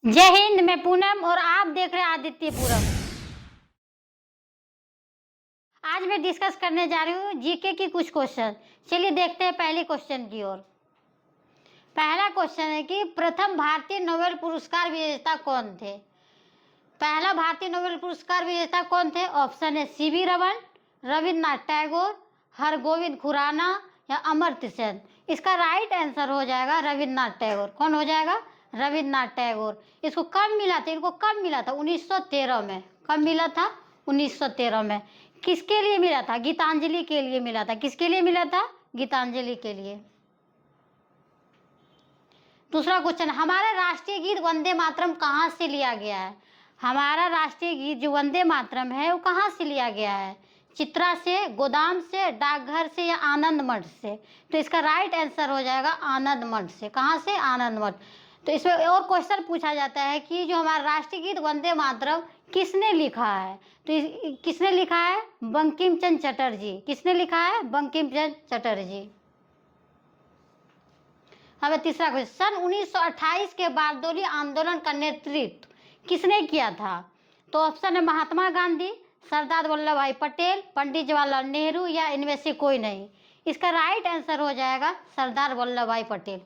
जय हिंद। मैं पूनम और आप देख रहे हैं आदित्य पूरम। आज मैं डिस्कस करने जा रही हूँ जीके की कुछ क्वेश्चन। चलिए देखते हैं पहले क्वेश्चन की ओर। पहला क्वेश्चन है कि प्रथम भारतीय नोबेल पुरस्कार विजेता कौन थे। पहला भारतीय नोबेल पुरस्कार विजेता कौन थे? ऑप्शन है सीवी रमन, रविन्द्रनाथ टैगोर, हरगोविंद खुराना या अमर्त्य सेन। इसका राइट आंसर हो जाएगा रविन्द्रनाथ टैगोर। कौन हो जाएगा? रविन्द्रनाथ टैगोर। इसको कब मिला था? इनको कब मिला था? 1913 में। कब मिला था? 1913 में। किसके लिए मिला था? गीतांजलि के लिए मिला था। किसके लिए मिला था? गीतांजलि के लिए। दूसरा क्वेश्चन, हमारा राष्ट्रीय गीत वंदे मातरम कहाँ से लिया गया है? हमारा राष्ट्रीय गीत जो वंदे मातरम है वो कहाँ से लिया गया है? चित्रा से, गोदाम से, डाकघर से या आनंद मठ से? तो इसका राइट आंसर हो जाएगा आनंद मठ से। कहाँ से? आनंद मठ। तो इसमें और क्वेश्चन पूछा जाता है कि जो हमारा राष्ट्रीय गीत वंदे मातरम किसने लिखा है? तो किसने लिखा है? बंकिम चंद्र चटर्जी। किसने लिखा है? बंकिम चंद्र चटर्जी। हमें तीसरा क्वेश्चन, 1928 के बारडोली आंदोलन का नेतृत्व किसने किया था? तो ऑप्शन है महात्मा गांधी, सरदार वल्लभ भाई पटेल, पंडित जवाहरलाल नेहरू या इनमें से कोई नहीं। इसका राइट आंसर हो जाएगा सरदार वल्लभ भाई पटेल।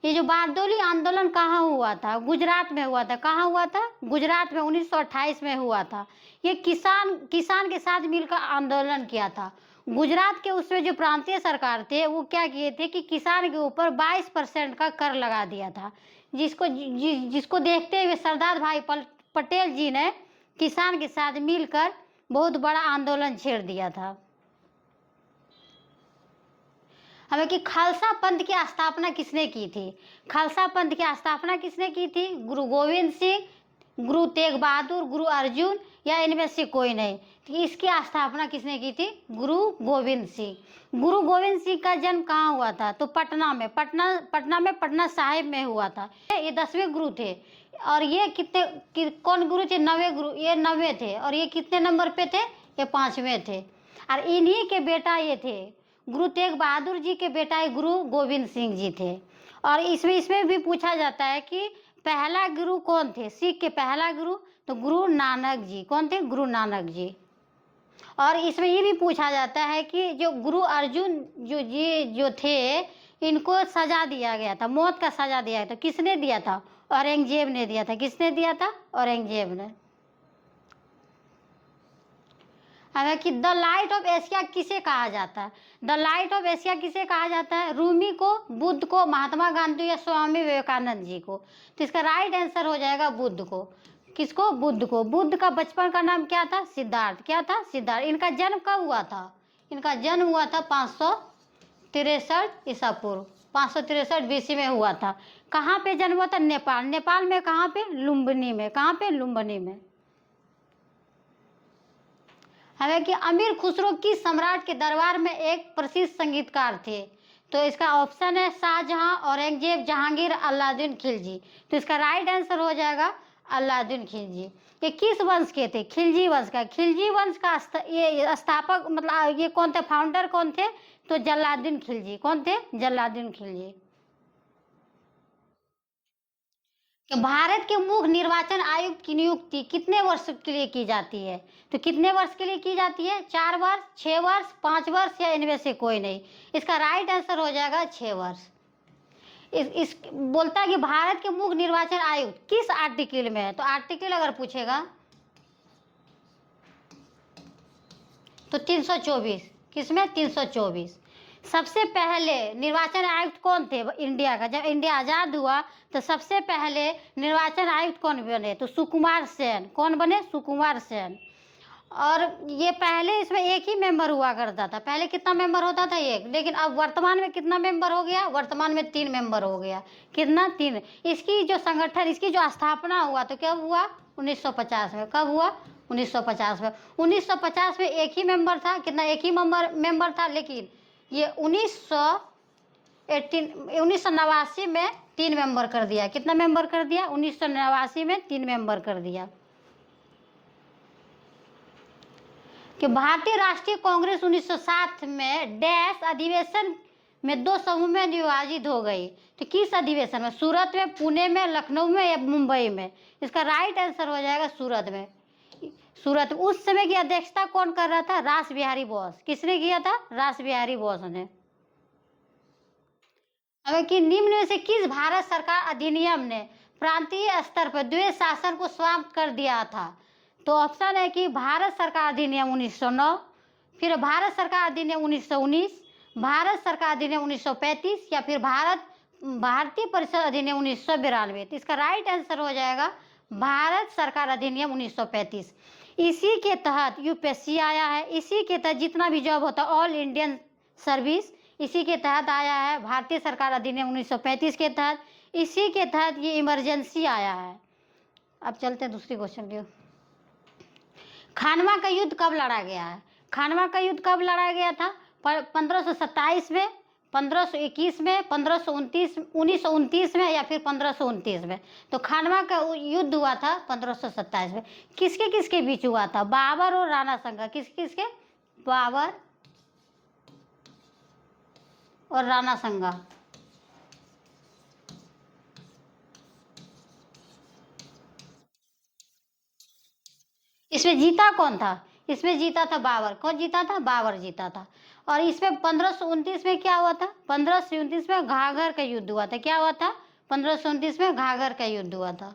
ये जो बारडोली आंदोलन कहाँ हुआ था? गुजरात में हुआ था। कहाँ हुआ था? गुजरात में 1928 में हुआ था। ये किसान के साथ मिलकर आंदोलन किया था। गुजरात के उसमें जो प्रांतीय सरकार थे वो क्या किए थे कि किसान के ऊपर 22% का कर लगा दिया था, जिसको देखते हुए सरदार भाई पटेल जी ने किसान के साथ मिलकर बहुत बड़ा आंदोलन छेड़ दिया था। हमें कि खालसा पंथ की स्थापना किसने की थी? खालसा पंथ की स्थापना किसने की थी? गुरु गोविंद सिंह, गुरु तेग बहादुर, गुरु अर्जुन या इनमें से कोई नहीं। तो इसकी स्थापना किसने की थी? गुरु गोविंद सिंह। गुरु गोविंद सिंह का जन्म कहाँ हुआ था? तो पटना में। पटना साहिब में हुआ था। ये 10वें गुरु थे। और ये कौन गुरु थे? 9वें गुरु। ये 9वें थे। और ये कितने नंबर पे थे? ये 5वें थे। और इन्हीं के बेटा ये थे, गुरु तेग बहादुर जी के बेटा ये गुरु गोविंद सिंह जी थे। और इसमें भी पूछा जाता है कि पहला गुरु कौन थे? सिख के पहला गुरु तो गुरु नानक जी। कौन थे? गुरु नानक जी। और इसमें ये भी पूछा जाता है कि जो गुरु अर्जुन जो थे, इनको सजा दिया गया था, मौत का सजा दिया गया था। किसने दिया था? औरंगजेब ने दिया था। किसने दिया था? औरंगजेब ने। हमें कि द लाइट ऑफ एशिया किसे कहा जाता है? द लाइट ऑफ एशिया किसे कहा जाता है? रूमी को, बुद्ध को, महात्मा गांधी या स्वामी विवेकानंद जी को? तो इसका राइट आंसर हो जाएगा बुद्ध को। किसको? बुद्ध को। बुद्ध का बचपन का नाम क्या था? सिद्धार्थ। क्या था? सिद्धार्थ। इनका जन्म कब हुआ था? इनका जन्म हुआ था 563 ईसा पूर्व। 563 BC में हुआ था। कहाँ पे जन्म हुआ था? नेपाल। नेपाल में कहाँ पे? लुम्बिनी में। कहाँ पे? लुम्बिनी में। हमें कि अमीर खुसरो किस सम्राट के दरबार में एक प्रसिद्ध संगीतकार थे? तो इसका ऑप्शन है शाहजहां, औरंगजेब, जहांगीर, अलाउद्दीन खिलजी। तो इसका राइट आंसर हो जाएगा अलाउद्दीन खिलजी। ये किस वंश के थे? खिलजी वंश का। खिलजी वंश का ये स्थापक मतलब ये कौन थे? फाउंडर कौन थे? तो जलालुद्दीन खिलजी। कौन थे? जलालुद्दीन खिलजी। कि भारत के मुख्य निर्वाचन आयुक्त की नियुक्ति कितने वर्ष के लिए की जाती है? तो कितने वर्ष के लिए की जाती है? 4 वर्ष, 6 वर्ष, 5 वर्ष या इनमें से कोई नहीं। इसका राइट आंसर हो जाएगा 6 वर्ष। इस बोलता है कि भारत के मुख्य निर्वाचन आयुक्त किस आर्टिकल में है? तो आर्टिकल अगर पूछेगा तो 324। किसमें? 324। सबसे पहले निर्वाचन आयुक्त कौन थे इंडिया का? जब इंडिया आज़ाद हुआ तो सबसे पहले निर्वाचन आयुक्त कौन बने? तो सुकुमार सेन। कौन बने? सुकुमार सेन। और ये पहले इसमें एक ही मेंबर हुआ करता था। पहले कितना मेंबर होता था? एक। लेकिन अब वर्तमान में कितना मेंबर हो गया? वर्तमान में 3 मेंबर हो गया। कितना? 3। इसकी जो संगठन, इसकी जो स्थापना हुआ तो कब हुआ? 1950 में। कब हुआ? 1950 में। 1950 में एक ही मेंबर था। कितना? एक ही मेंबर था। लेकिन ये 1989 में 3 मेंबर कर दिया। कितना मेंबर कर दिया? 1989 में 3 मेंबर कर दिया। कि भारतीय राष्ट्रीय कांग्रेस 1907 में डैश अधिवेशन में 2 समूह में विभाजित हो गई। तो किस अधिवेशन में? सूरत में, पुणे में, लखनऊ में या मुंबई में? इसका राइट आंसर हो जाएगा सूरत में। सूरत। उस समय की अध्यक्षता कौन कर रहा था? रास बिहारी बोस। किसने किया था? रास बिहारी बोस ने। अब कि निम्न में से किस भारत सरकार अधिनियम ने प्रांतीय स्तर पर द्वैध शासन को समाप्त कर दिया था? तो ऑप्शन है कि भारत सरकार अधिनियम 1909, फिर भारत सरकार अधिनियम 1919, भारत सरकार अधिनियम 1935 या फिर भारतीय परिषद अधिनियम 1992। तो इसका राइट आंसर हो जाएगा भारत सरकार अधिनियम 1935। इसी के तहत यूपीएससी आया है, इसी के तहत जितना भी जॉब होता है ऑल इंडियन सर्विस इसी के तहत आया है। भारतीय सरकार अधिनियम 1935 के तहत, इसी के तहत ये इमरजेंसी आया है। अब चलते हैं दूसरी क्वेश्चन की। खानवा का युद्ध कब लड़ा गया है? खानवा का युद्ध कब लड़ा गया था? 1527 में, 1521 में, 1929 में या फिर 1529 में? तो खानवा का युद्ध हुआ था 1527 में। किसके किसके बीच हुआ था? बाबर और राणा संगा। किसके किसके? बाबर और राणा संगा। इसमें जीता कौन था? इसमें जीता था बाबर। कौन जीता था? बाबर जीता था। और इसमें 1529 में क्या हुआ था? 1529 में घाघर का युद्ध हुआ था। क्या हुआ था? 1529 में घाघर का युद्ध हुआ था।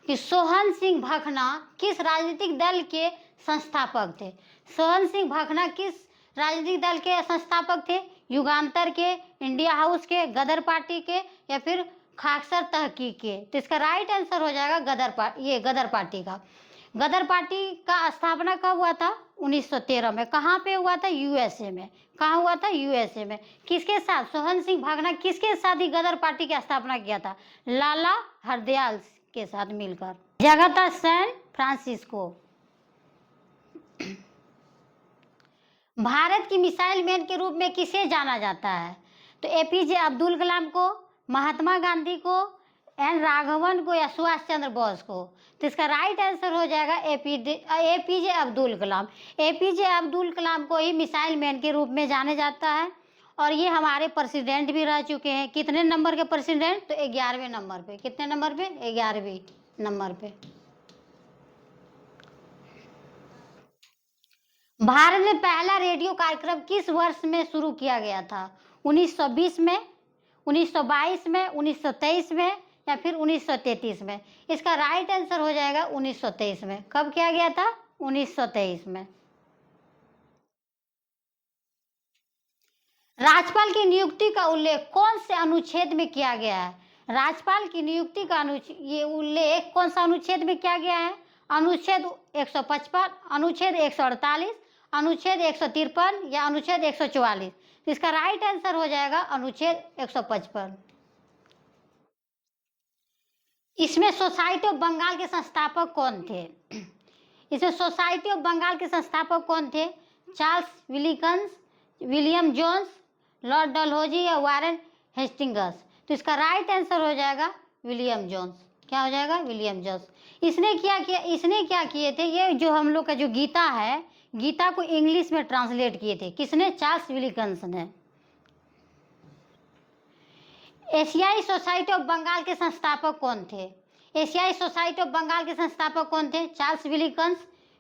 कि सोहन सिंह भखना किस राजनीतिक दल के संस्थापक थे? सोहन सिंह भखना किस राजनीतिक दल के संस्थापक थे? युगांतर के, इंडिया हाउस के, गदर पार्टी के या फिर खाकसर तहकीक के? तो इसका राइट आंसर हो जाएगा गदर पार्टी का। गदर पार्टी का स्थापना कब हुआ था? 1913 में। कहाँ पे हुआ था? यूएसए में। कहाँ हुआ था? यूएसए में। किसके साथ? सोहन सिंह भखना किसके साथ ही गदर पार्टी की स्थापना किया था? लाला हरदयाल के साथ मिलकर। जगह था सैन फ्रांसिस्को। भारत की मिसाइल मैन के रूप में किसे जाना जाता है? तो एपीजे अब्दुल कलाम को, महात्मा गांधी को, एन राघवन को या सुभाष चंद्र बोस को? तो इसका राइट आंसर हो जाएगा एपीजे अब्दुल कलाम। एपीजे अब्दुल कलाम को ही मिसाइल मैन के रूप में जाना जाता है और ये हमारे प्रेसिडेंट भी रह चुके हैं। कितने नंबर के प्रेसिडेंट? तो 11वें नंबर पे। कितने नंबर पे? 11वें नंबर पे। भारत में पहला रेडियो कार्यक्रम किस वर्ष में शुरू किया गया था? 1920 में, 1922 में, 1923 में या फिर 1933 में? इसका राइट आंसर हो जाएगा 1923 में। कब किया गया था? 1923 में। राज्यपाल की नियुक्ति का उल्लेख कौन से अनुच्छेद में किया गया है? राज्यपाल की नियुक्ति का ये उल्लेख कौन सा अनुच्छेद में किया गया है? अनुच्छेद 155, अनुच्छेद 148, अनुच्छेद 153 या अनुच्छेद 144? तो इसका राइट आंसर हो जाएगा अनुच्छेद 155। इसमें सोसाइटी ऑफ बंगाल के संस्थापक कौन थे? इसमें सोसाइटी ऑफ बंगाल के संस्थापक कौन थे? Charles Wilkins, William Jones, Lord Dalhousie या वारेन हेस्टिंग्स? तो इसका राइट आंसर हो जाएगा विलियम जोन्स। क्या हो जाएगा? William Jones. इसने क्या किए थे? ये जो हम लोग का जो गीता है, गीता को इंग्लिश में ट्रांसलेट किए थे। किसने? चार्ल्स विलिकन्स ने। एशियाई सोसाइटी ऑफ बंगाल के संस्थापक कौन थे? एशियाई सोसाइटी ऑफ बंगाल के संस्थापक कौन थे? Charles Wilkins,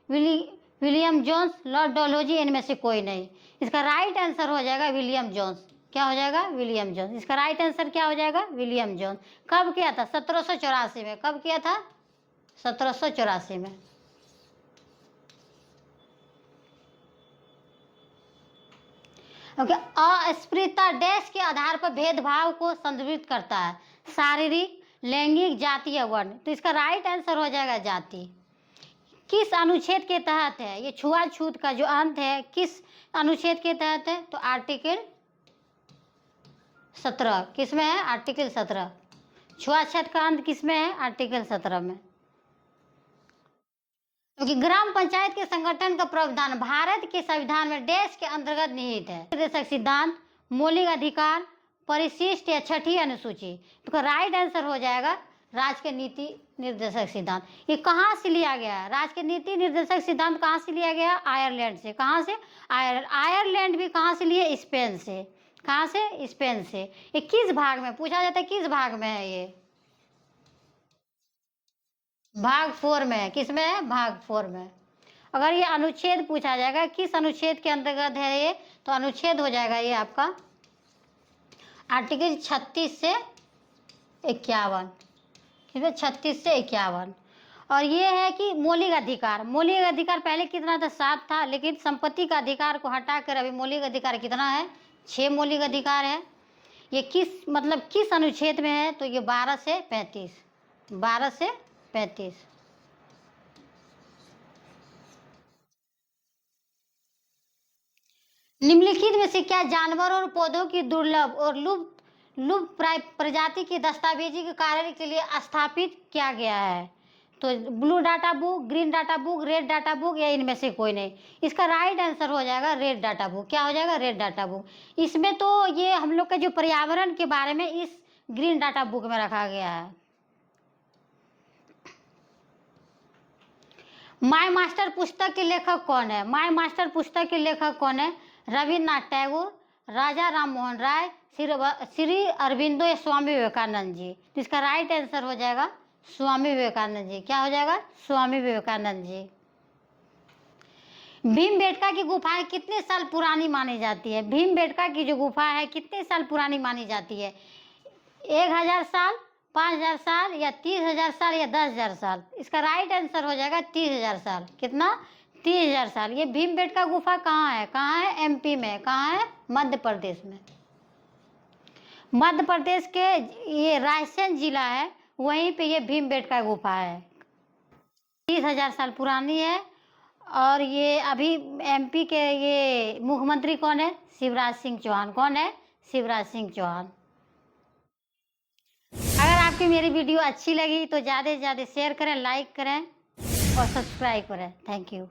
William Jones, Lord Dalhousie, इनमें से कोई नहीं। इसका राइट आंसर हो जाएगा विलियम जोन्स। क्या हो जाएगा? William Jones. इसका राइट आंसर क्या हो जाएगा? William Jones. कब किया था? 1784 में। कब किया था? 1784 में। अस्पृश्यता डैश के आधार पर भेदभाव को संदर्भित करता है? शारीरिक, लैंगिक, जाति या वर्ण? तो इसका राइट आंसर हो जाएगा जाति। किस अनुच्छेद के तहत है? ये छुआछूत का जो अंत है किस अनुच्छेद के तहत है? तो आर्टिकल 17। किस में है? आर्टिकल 17। छुआछूत का अंत किस में है? आर्टिकल 17 में। क्योंकि ग्राम पंचायत के संगठन का प्रावधान भारत के संविधान में डैश के अंतर्गत निहित है? निर्देशक सिद्धांत, मौलिक अधिकार, परिशिष्ट या छठी अनुसूची? तो राइट आंसर हो जाएगा राज के नीति निर्देशक सिद्धांत। ये कहाँ से लिया गया है? राज के नीति निर्देशक सिद्धांत कहाँ से लिया गया? आयरलैंड से। कहाँ से? आयरलैंड भी कहाँ से लिए? स्पेन से। कहाँ से? स्पेन से। ये किस भाग में पूछा जाता है? किस भाग में है ये? भाग 4 में है। किस में है? भाग 4 में। अगर ये अनुच्छेद पूछा जाएगा किस अनुच्छेद के अंतर्गत है ये, तो अनुच्छेद हो जाएगा ये आपका आर्टिकल 36 से 51। ठीक है, 36 से 51। और ये है कि मौलिक अधिकार। मौलिक अधिकार पहले कितना था? 7 था, लेकिन संपत्ति का अधिकार को हटाकर अभी मौलिक अधिकार कितना है? 6 मौलिक अधिकार है। ये किस अनुच्छेद में है? तो ये 12 से 35। 12 से 35। निम्नलिखित में से क्या जानवरों और पौधों की दुर्लभ और लुप्त प्रजाति की दस्तावेजी के कार्य के लिए स्थापित किया गया है? तो blue data book, green data book, red data book, या इनमें से कोई नहीं। इसका राइट आंसर हो जाएगा रेड डाटा बुक। क्या हो जाएगा? Red data book. इसमें तो ये हम लोग का जो पर्यावरण के बारे में इस ग्रीन डाटा बुक में रखा गया है। माय मास्टर पुस्तक के लेखक कौन है? माय मास्टर पुस्तक के लेखक कौन है? रविन्द्रनाथ टैगोर, राजा राम मोहन राय, श्री अरविंदो या स्वामी विवेकानंद जी। तो इसका राइट आंसर हो जाएगा स्वामी विवेकानंद जी। क्या हो जाएगा? स्वामी विवेकानंद जी। भीमबेटका की गुफाएं कितने साल पुरानी मानी जाती है? भीमबेटका की जो गुफा है कितने साल पुरानी मानी जाती है? 1000 साल, 5000 साल, या 30,000 साल, या 10,000 साल? इसका राइट आंसर हो जाएगा 30,000 साल। कितना? 30,000 साल। ये भीमबेटका गुफा कहाँ है? कहाँ है? एमपी में। कहाँ है? मध्य प्रदेश में। मध्य प्रदेश के ये रायसेन जिला है, वहीं पे ये भीमबेटका गुफा है। 30,000 साल पुरानी है। और ये अभी एमपी के ये मुख्यमंत्री कौन है? शिवराज सिंह चौहान। कौन है? शिवराज सिंह चौहान। अगर आपकी मेरी वीडियो अच्छी लगी तो ज़्यादा से ज़्यादा शेयर करें, लाइक करें और सब्सक्राइब करें। Thank you.